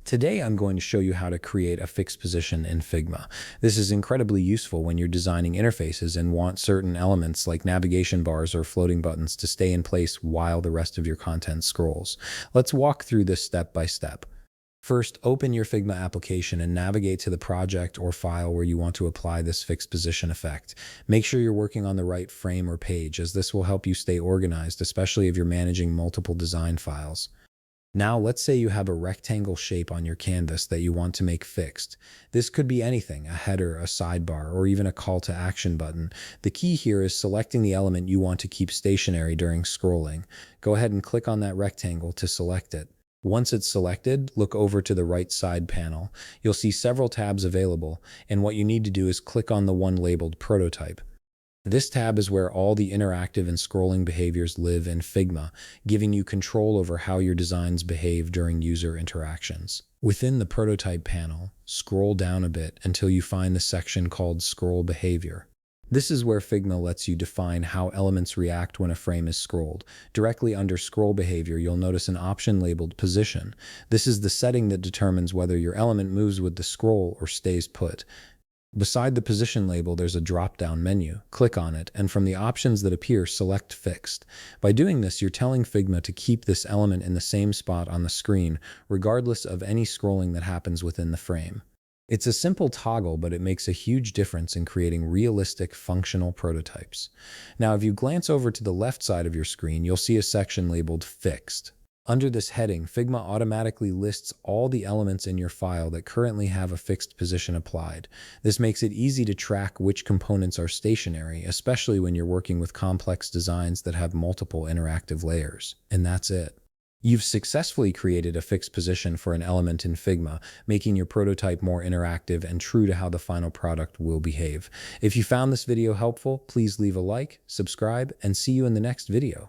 Today, I'm going to show you how to create a fixed position in Figma. This is incredibly useful when you're designing interfaces and want certain elements like navigation bars or floating buttons to stay in place while the rest of your content scrolls. Let's walk through this step by step. First, open your Figma application and navigate to the project or file where you want to apply this fixed position effect. Make sure you're working on the right frame or page, as this will help you stay organized, especially if you're managing multiple design files. Now, let's say you have a rectangle shape on your canvas that you want to make fixed. This could be anything: a header, a sidebar, or even a call to action button. The key here is selecting the element you want to keep stationary during scrolling. Go ahead and click on that rectangle to select it. Once it's selected, look over to the right side panel. You'll see several tabs available, and what you need to do is click on the one labeled Prototype. This tab is where all the interactive and scrolling behaviors live in Figma, giving you control over how your designs behave during user interactions. Within the Prototype panel, scroll down a bit until you find the section called Scroll Behavior. This is where Figma lets you define how elements react when a frame is scrolled. Directly under Scroll Behavior, you'll notice an option labeled Position. This is the setting that determines whether your element moves with the scroll or stays put. Beside the position label, there's a drop-down menu. Click on it, and from the options that appear, select Fixed. By doing this, you're telling Figma to keep this element in the same spot on the screen, regardless of any scrolling that happens within the frame. It's a simple toggle, but it makes a huge difference in creating realistic, functional prototypes. Now, if you glance over to the left side of your screen, you'll see a section labeled Fixed. Under this heading, Figma automatically lists all the elements in your file that currently have a fixed position applied. This makes it easy to track which components are stationary, especially when you're working with complex designs that have multiple interactive layers. And that's it. You've successfully created a fixed position for an element in Figma, making your prototype more interactive and true to how the final product will behave. If you found this video helpful, please leave a like, subscribe, and see you in the next video.